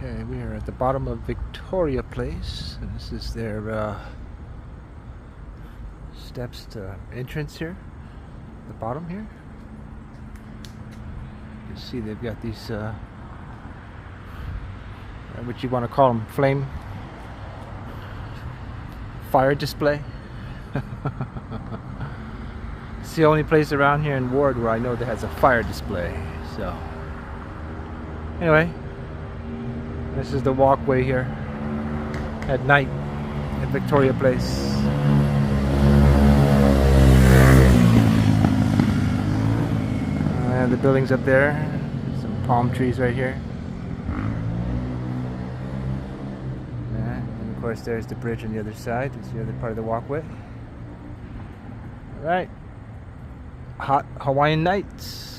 Okay, we are at the bottom of Victoria Place, and this is their steps to entrance here. The bottom here. You can see they've got these, what you want to call them, fire display. It's the only place around here in Ward where I know that has a fire display. So, anyway. This is the walkway here at night at Victoria Place. And the buildings up there. Some palm trees right here. And of course there's the bridge on the other side. It's the other part of the walkway. Alright. Hot Hawaiian nights.